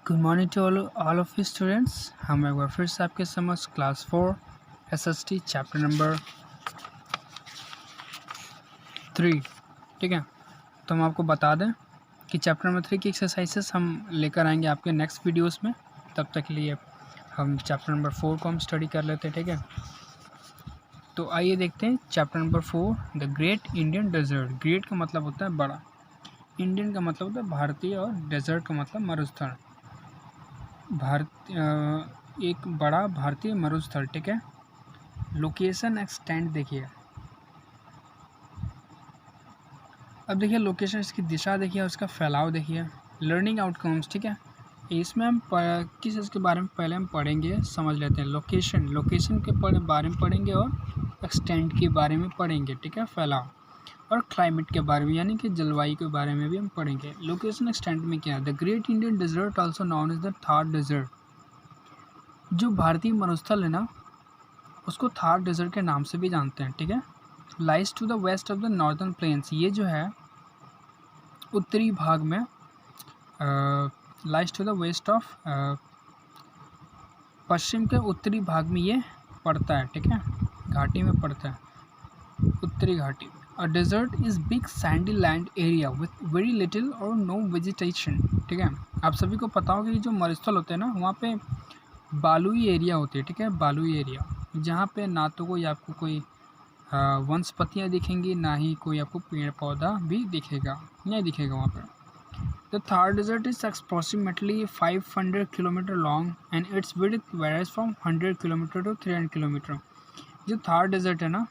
Good morning to all of you students. हम एक बार फिर से आपके समझ क्लास 4 SST चैप्टर नंबर 3, ठीक है। तो हम आपको बता दें कि चैप्टर नंबर 3 की एक्सरसाइजेस हम लेकर आएंगे आपके नेक्स्ट वीडियोस में। तब तक के लिए हम चैप्टर नंबर 4 को हम स्टडी कर लेते हैं, ठीक है। तो आइए देखते हैं chapter number 4, the great Indian desert. Great का मतलब होता है बड़ा, इंडियन का मतलब होता है भारतीय, और डेजर्ट का मतलब मरुस्थल। एक बड़ा भारतीय मरुस्थल, ठीक है। लोकेशन एक्सटेंड देखिए, अब देखिए लोकेशन, इसकी दिशा देखिए, उसका फैलाव देखिए। लर्निंग आउटकम्स, ठीक है। इसमें हम किस चीज़ के बारे में पहले हम पढ़ेंगे, समझ लेते हैं। लोकेशन के बारे में पढ़ेंगे, और एक्सटेंड के बारे में पढ़ेंगे, ठीक है, फैलाव। और क्लाइमेट के बारे में, यानी कि जलवायु के बारे में भी हम पढ़ेंगे। लोकेशन एक्सटेंड में क्या है, the great Indian desert also known as the Thar desert. जो भारतीय मरुस्थल है ना, उसको थार डेजर्ट के नाम से भी जानते हैं, ठीक है। Lies to the west of the northern plains, ये जो है उत्तरी भाग में, lies to the west of, पश्चिम के उत्तरी भाग में ये पड़ता है, ठीक है, घाटी में पड़ता है, उत्तरी घाटी। A desert is big sandy land area with very little or no vegetation, ठीक है। आप सभी को पता होगा कि जो मरुस्थल होते हैं ना, वहाँ पे बालुई एरिया होती है, ठीक है, बालुई एरिया, जहाँ पे ना तो कोई आपको कोई वनस्पतियाँ दिखेंगी, ना ही कोई आपको पेड़ पौधा भी दिखेगा, नहीं दिखेगा वहाँ पर। The Thar desert is approximately 500 kilometre long and its width varies from 100 kilometre to 300 kilometre. जो थार डेजर्ट है ना,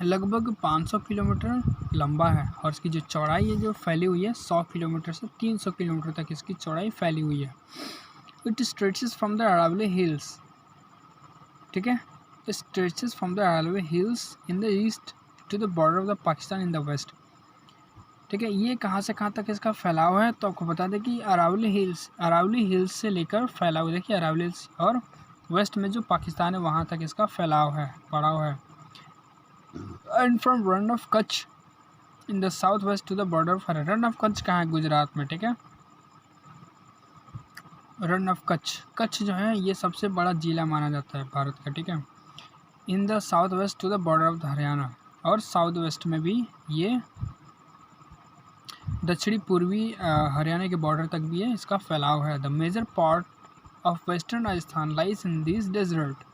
लगभग 500 किलोमीटर लंबा है, और इसकी जो चौड़ाई है, जो फैली हुई है, 100 किलोमीटर से 300 किलोमीटर तक इसकी चौड़ाई फैली हुई है। It stretches from the Aravalli hills, ठीक है, stretches from the Aravalli hills in the east to the border of the Pakistan in the west, ठीक है। ये कहाँ से कहाँ तक इसका फैलाव है, तो आपको बता दें कि अरावली हिल्स से लेकर फैलाव देखिए, अरावली हिल्स, और वेस्ट में जो पाकिस्तान है वहाँ तक इसका फैलाव है, पड़ाव है। And from Rann of Kutch in the south west to the border of Rann of Kutch कहाँ है, गुजरात में, ठीक है। रन ऑफ कच्छ जो है, ये सबसे बड़ा जिला माना जाता है भारत का, ठीक है। In the south west to the border of Haryana, और साउथ वेस्ट में भी ये दक्षिणी पूर्वी हरियाणा के बॉर्डर तक भी है, इसका फैलाव है। The major part of western Rajasthan lies in this desert,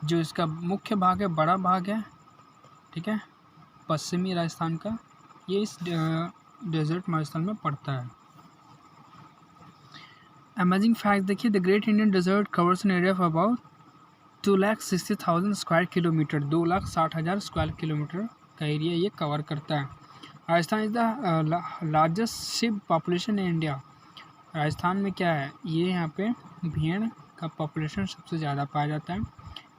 जो इसका मुख्य भाग है, बड़ा भाग है, ठीक है, पश्चिमी राजस्थान का, ये इस डेजर्ट राजस्थान में पड़ता है। अमेजिंग फैक्ट देखिए, the great Indian desert covers an area of about 2,60,000 square kilometre, 2,60,000 square kilometre का एरिया ये कवर करता है। Rajasthan is the largest sheep population in India. Rajasthan में क्या है, ये यहाँ पे भेड़ का पॉपुलेशन सबसे ज़्यादा पाया जाता है।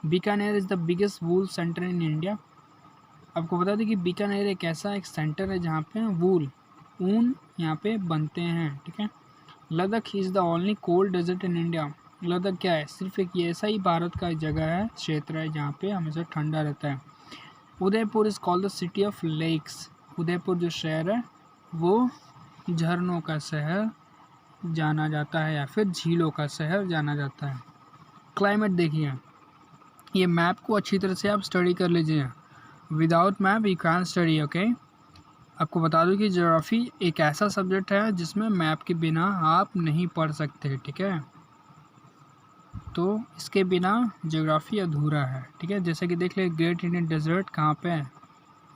Bikaner is the biggest wool centre in India. आपको बता दें कि बीकानेर एक ऐसा एक सेंटर है जहाँ पे ऊन यहाँ पे बनते हैं, ठीक है। Ladakh is the only cold desert in India. Ladakh क्या है, सिर्फ एक ये ऐसा ही भारत का जगह है, क्षेत्र है, जहाँ पे हमेशा ठंडा रहता है। Udaipur is called the city of lakes. Udaipur जो शहर है वो झरनों का शहर जाना जाता है, या फिर झीलों का शहर जाना जाता है। क्लाइमेट देखिए, ये मैप को अच्छी तरह से आप स्टडी कर लीजिए। Without map you can study, okay. आपको बता दूं कि ज्योग्राफी एक ऐसा सब्जेक्ट है जिसमें मैप के बिना आप नहीं पढ़ सकते, ठीक है। तो इसके बिना ज्योग्राफी अधूरा है, ठीक है। जैसे कि देख ले, ग्रेट इंडियन डेजर्ट कहाँ पे है,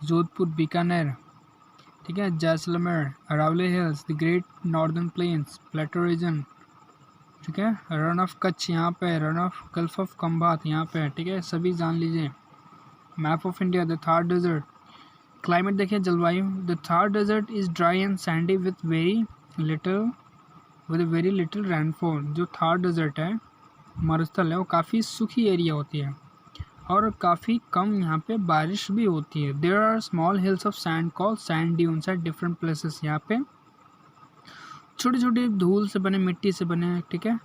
जोधपुर, बीकानेर, ठीक है, Jaisalmer, Aravalli hills, the great northern plains, plateau region, ठीक है, रन ऑफ कच्छ यहाँ पे, Rann of gulf of Khambhat यहाँ पे, ठीक है, सभी जान लीजिए। Map of India, the Thar desert. Climate देखिए, जलवायु, the Thar desert is dry and sandy with very little rainfall. जो थार डेजर्ट है, मरुस्थल है, वो काफ़ी सूखी एरिया होती है, और काफ़ी कम यहाँ पे बारिश भी होती है। There are small hills of sand called sand dunes at different places. यहाँ पे छोटे छोटे धूल से बने, मिट्टी से बने, ठीक है,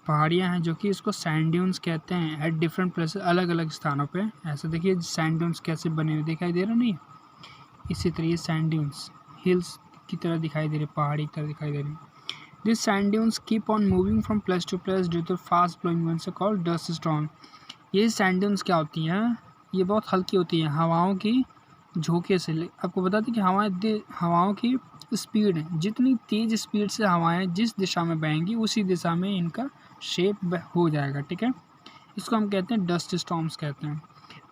पहाड़ियाँ हैं, जो कि इसको सैंड ड्यून्स कहते हैं। एट डिफरेंट प्लेसेस, अलग अलग स्थानों पे। ऐसे देखिए सैंड ड्यून्स कैसे बने हुए दिखाई दे रहे नहीं, इसी तरह ये सैंड ड्यून्स हिल्स की तरह दिखाई दे रही, पहाड़ी की तरह दिखाई दे रही। This sand dunes keep on moving from place to place due to fast blowing winds called dust storm. ये सैंड ड्यून्स क्या होती हैं, ये बहुत हल्की होती हैं हवाओं की झोंके से। आपको बता दें कि हवाओं की स्पीड है, जितनी तेज़ स्पीड से हवाएं जिस दिशा में बहेंगी उसी दिशा में इनका शेप हो जाएगा, ठीक है। इसको हम कहते हैं डस्ट स्टॉर्म्स कहते हैं।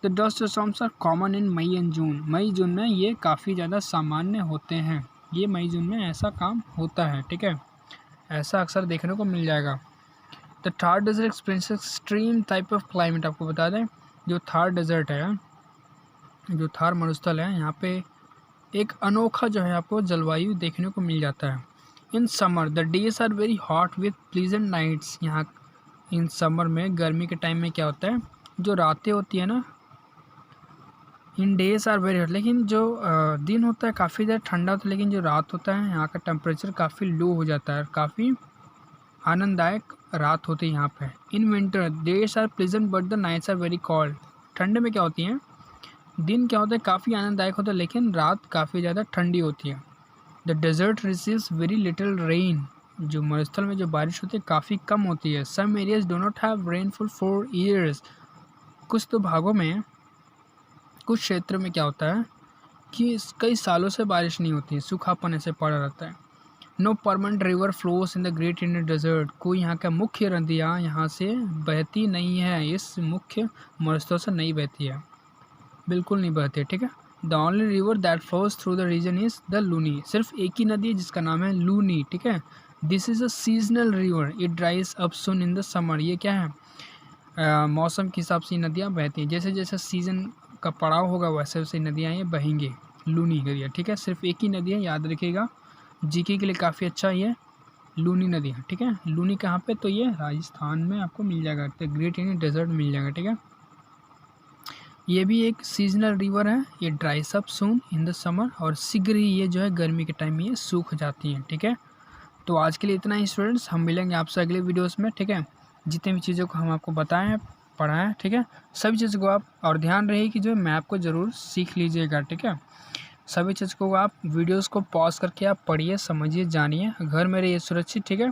The dust storms are common in May and June. मई जून में ये काफ़ी ज़्यादा सामान्य होते हैं। ये मई जून में ऐसा काम होता है, ठीक है, ऐसा अक्सर देखने को मिल जाएगा। The Thar desert experience extreme type of climate. आपको बता दें जो थार डेजर्ट है, जो थार मरुस्थल है, यहाँ पे एक अनोखा जो है आपको जलवायु देखने को मिल जाता है। In summer the days are very hot with pleasant nights. यहाँ इन समर में, गर्मी के टाइम में क्या होता है, जो रातें होती है ना, इन डेज आर वेरी हॉट, लेकिन जो दिन होता है काफ़ी ज़्यादा ठंडा होता है, लेकिन जो रात होता है यहाँ का टेम्परेचर काफ़ी लो हो जाता है, काफ़ी आनंददायक रात होती है यहाँ पे। In winter days are pleasant but the nights are very cold. ठंड में क्या होती हैं, दिन क्या होता है काफ़ी आनंददायक होता है, लेकिन रात काफ़ी ज़्यादा ठंडी होती है। The desert receives very little rain. जो मरुस्थल में जो बारिश होती है काफ़ी कम होती है। Some areas do not have rainfall for years. कुछ तो भागों में, कुछ क्षेत्र में क्या होता है कि कई सालों से बारिश नहीं होती है, सूखापन ऐसे पड़ा रहता है। No permanent river flows in the great Indian desert. कोई यहाँ का मुख्य नदियाँ यहाँ से बहती नहीं है, इस मुख्य मरुस्थल से नहीं बहती है, बिल्कुल नहीं बहती है, ठीक है। The only river that flows through the region is the Luni. सिर्फ एक ही नदी है जिसका नाम है लूनी, ठीक है। This is a seasonal river, it ड्राइज up soon in the summer. ये क्या है, मौसम के हिसाब से नदियाँ बहती हैं, जैसे जैसे सीज़न का पड़ाव होगा वैसे वैसे नदियाँ ये बहेंगी, लूनी नदियाँ, ठीक है। सिर्फ एक ही नदी है, याद रखिएगा, जीके के लिए काफ़ी अच्छा ये लूनी नदी है, ठीक है। लूनी कहाँ पे, तो ये राजस्थान में आपको मिल जाएगा, तो ग्रेट इंडियन डेजर्ट मिल जाएगा, ठीक है। ये भी एक सीजनल रिवर है, ये Dryas up soon in the summer, और शीघ्र ही ये जो है गर्मी के टाइम में ये सूख जाती हैं, ठीक है। तो आज के लिए इतना ही स्टूडेंट्स, हम मिलेंगे आपसे अगले वीडियोस में, ठीक है। जितने भी चीज़ों को हम आपको बताएं हैं, पढ़ाएं, ठीक है, सभी चीज़ को आप, और ध्यान रहे कि जो मैप को ज़रूर सीख लीजिएगा, ठीक है। सभी चीज़ को आप वीडियोस को पॉज करके आप पढ़िए, समझिए, जानिए, घर में रहिए सुरक्षित, ठीक है।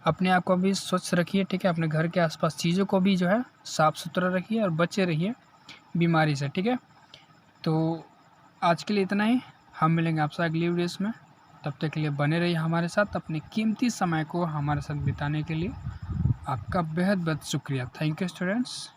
अपने आप को भी स्वच्छ रखिए, ठीक है। अपने घर के आसपास चीज़ों को भी जो है साफ़ सुथरा रखिए और बचे रहिए बीमारी से, ठीक है। तो आज के लिए इतना ही, हम मिलेंगे आपसे अगली वीडियोस में। तब तक के लिए बने रहिए हमारे साथ। अपने कीमती समय को हमारे साथ बिताने के लिए आपका बेहद बेहद शुक्रिया। Thank you students.